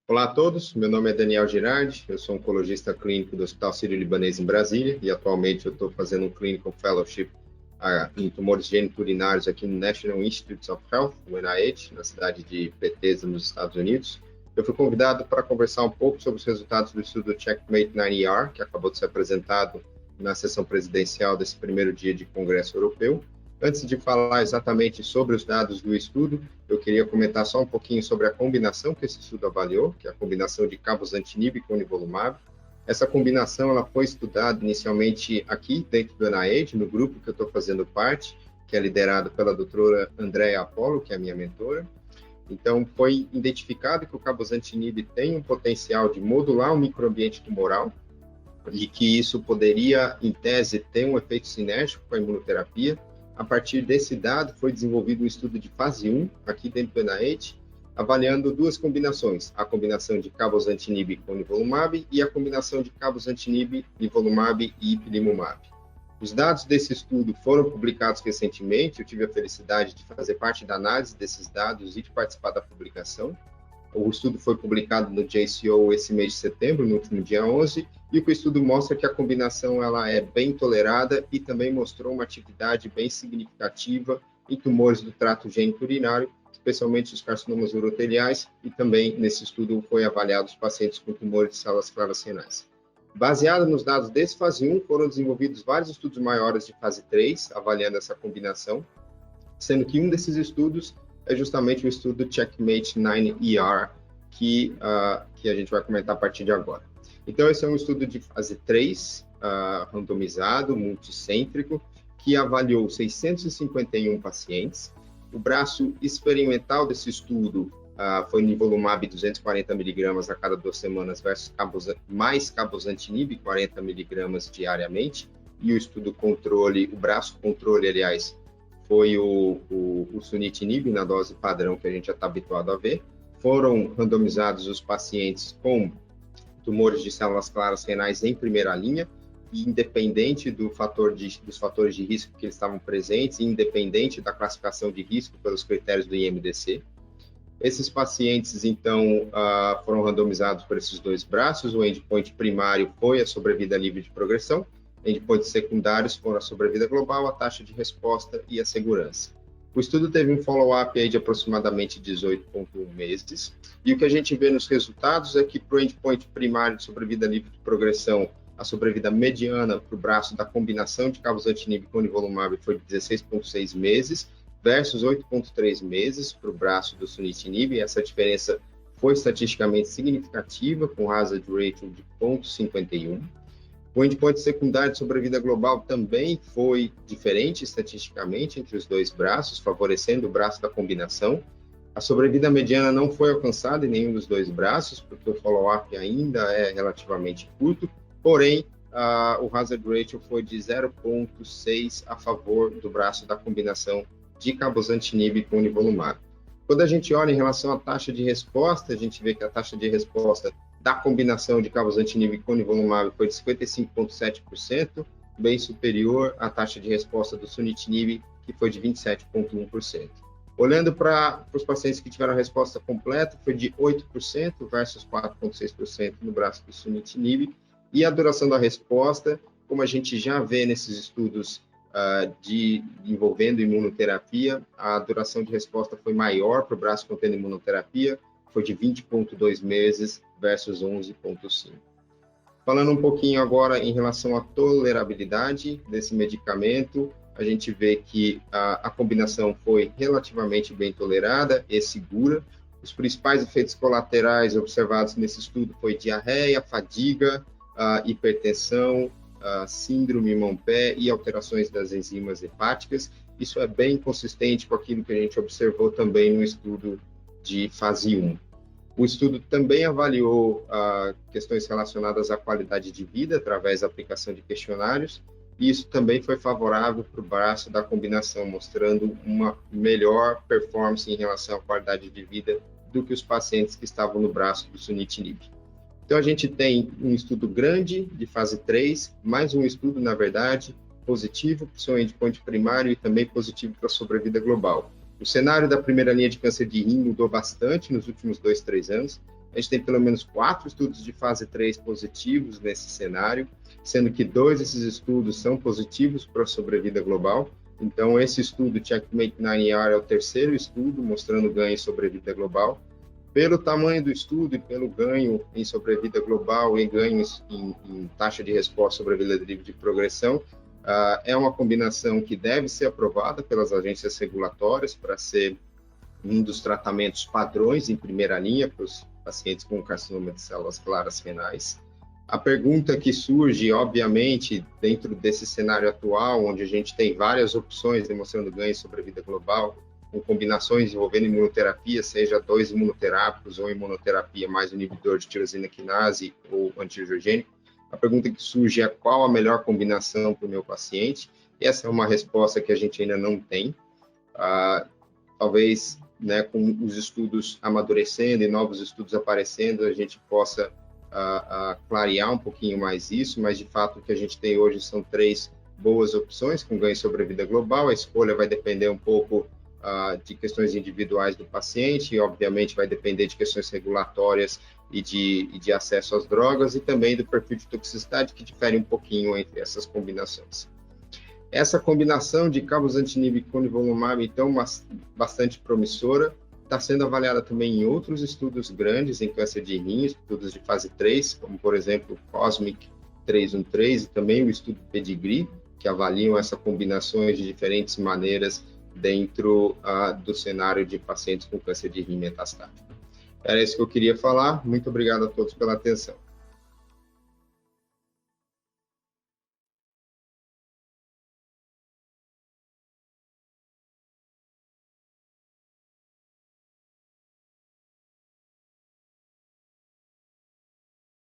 Olá a todos, meu nome é Daniel Girardi, eu sou oncologista clínico do Hospital Sírio-Libanês em Brasília e atualmente eu estou fazendo um Clinical Fellowship em tumores geniturinários aqui no National Institutes of Health, no NIH, na cidade de Bethesda, nos Estados Unidos. Eu fui convidado para conversar um pouco sobre os resultados do estudo Checkmate 9ER, que acabou de ser apresentado na sessão presidencial desse primeiro dia de Congresso Europeu. Antes de falar exatamente sobre os dados do estudo, eu queria comentar só um pouquinho sobre a combinação que esse estudo avaliou, que é a combinação de cabozantinib com nivolumab. Essa combinação ela foi estudada inicialmente aqui dentro do NIH, no grupo que eu estou fazendo parte, que é liderado pela doutora Andrea Apollo, que é a minha mentora. Então, foi identificado que o cabozantinib tem um potencial de modular o microambiente tumoral e que isso poderia, em tese, ter um efeito sinérgico com a imunoterapia. A partir desse dado, foi desenvolvido um estudo de fase 1, aqui dentro do NIH, avaliando duas combinações, a combinação de cabozantinib com nivolumab e a combinação de cabozantinib, nivolumab e ipilimumab. Os dados desse estudo foram publicados recentemente, eu tive a felicidade de fazer parte da análise desses dados e de participar da publicação. O estudo foi publicado no JCO esse mês de setembro, no último dia 11, e o estudo mostra que a combinação ela é bem tolerada e também mostrou uma atividade bem significativa em tumores do trato geniturinário, especialmente os carcinomas uroteliais, e também nesse estudo foi avaliado os pacientes com tumores de células claras renais. Baseado nos dados desse fase 1, foram desenvolvidos vários estudos maiores de fase 3, avaliando essa combinação, sendo que um desses estudos é justamente o estudo Checkmate 9ER, que a gente vai comentar a partir de agora. Então, esse é um estudo de fase 3, randomizado, multicêntrico, que avaliou 651 pacientes. O braço experimental desse estudo foi nivolumab 240 mg a cada 2 semanas versus mais cabozantinib 40 mg diariamente. E o estudo controle, o braço controle, aliás, foi o sunitinib na dose padrão que a gente já está habituado a ver. Foram randomizados os pacientes com tumores de células claras renais em primeira linha, independente dos fatores de risco que eles estavam presentes, independente da classificação de risco pelos critérios do IMDC. Esses pacientes, então, foram randomizados por esses dois braços. O endpoint primário foi a sobrevida livre de progressão. Endpoints secundários foram a sobrevida global, a taxa de resposta e a segurança. O estudo teve um follow-up aí de aproximadamente 18,1 meses, e o que a gente vê nos resultados é que para o endpoint primário de sobrevida livre de progressão, a sobrevida mediana para o braço da combinação de cabozantinib com nivolumab foi de 16,6 meses, versus 8,3 meses para o braço do sunitinib, e essa diferença foi estatisticamente significativa, com hazard ratio de 0,51. O endpoint secundário de sobrevida global também foi diferente estatisticamente entre os dois braços, favorecendo o braço da combinação. A sobrevida mediana não foi alcançada em nenhum dos dois braços, porque o follow-up ainda é relativamente curto, porém, o hazard ratio foi de 0,6 a favor do braço da combinação de cabozantinib com nivolumab. Quando a gente olha em relação à taxa de resposta, a gente vê que a taxa de resposta da combinação de cabozantinib com nivolumab foi de 55,7%, bem superior à taxa de resposta do sunitinib, que foi de 27,1%. Olhando para os pacientes que tiveram a resposta completa, foi de 8% versus 4,6% no braço do sunitinib, e a duração da resposta, como a gente já vê nesses estudos envolvendo imunoterapia, a duração de resposta foi maior para o braço contendo imunoterapia, foi de 20,2 meses versus 11,5. Falando um pouquinho agora em relação à tolerabilidade desse medicamento, a gente vê que a combinação foi relativamente bem tolerada e segura. Os principais efeitos colaterais observados nesse estudo foi diarreia, fadiga, hipertensão, síndrome Mompé e alterações das enzimas hepáticas. Isso é bem consistente com aquilo que a gente observou também no estudo de fase 1. O estudo também avaliou questões relacionadas à qualidade de vida através da aplicação de questionários, e isso também foi favorável para o braço da combinação, mostrando uma melhor performance em relação à qualidade de vida do que os pacientes que estavam no braço do sunitinib. Então, a gente tem um estudo grande de fase 3, mais um estudo, na verdade, positivo para o seu endpoint primário e também positivo para a sobrevida global. O cenário da primeira linha de câncer de rim mudou bastante nos últimos 2, 3 anos. A gente tem pelo menos 4 estudos de fase 3 positivos nesse cenário, sendo que 2 desses estudos são positivos para a sobrevida global. Então, esse estudo, Checkmate 9ER, é o terceiro estudo mostrando ganho em sobrevida global. Pelo tamanho do estudo e pelo ganho em sobrevida global e ganhos em taxa de resposta sobrevida livre de progressão, é uma combinação que deve ser aprovada pelas agências regulatórias para ser um dos tratamentos padrões em primeira linha para os pacientes com carcinoma de células claras renais. A pergunta que surge, obviamente, dentro desse cenário atual, onde a gente tem várias opções demonstrando ganho em sobrevida global, com combinações envolvendo imunoterapia, seja 2 imunoterápicos ou imunoterapia mais inibidor de tirosina quinase ou antiangiogênico, a pergunta que surge é qual a melhor combinação para o meu paciente. Essa é uma resposta que a gente ainda não tem. Talvez, né, com os estudos amadurecendo e novos estudos aparecendo, a gente possa clarear um pouquinho mais isso, mas de fato o que a gente tem hoje são 3 boas opções com ganho em sobrevida global. A escolha vai depender um pouco de questões individuais do paciente, e obviamente vai depender de questões regulatórias e de acesso às drogas, e também do perfil de toxicidade, que difere um pouquinho entre essas combinações. Essa combinação de cabozantinib com nivolumab, então, bastante promissora, está sendo avaliada também em outros estudos grandes em câncer de rim, estudos de fase 3, como, por exemplo, o COSMIC 313, e também o estudo Pedigree, que avaliam essas combinações de diferentes maneiras dentro do cenário de pacientes com câncer de rim metastático. Era isso que eu queria falar. Muito obrigado a todos pela atenção.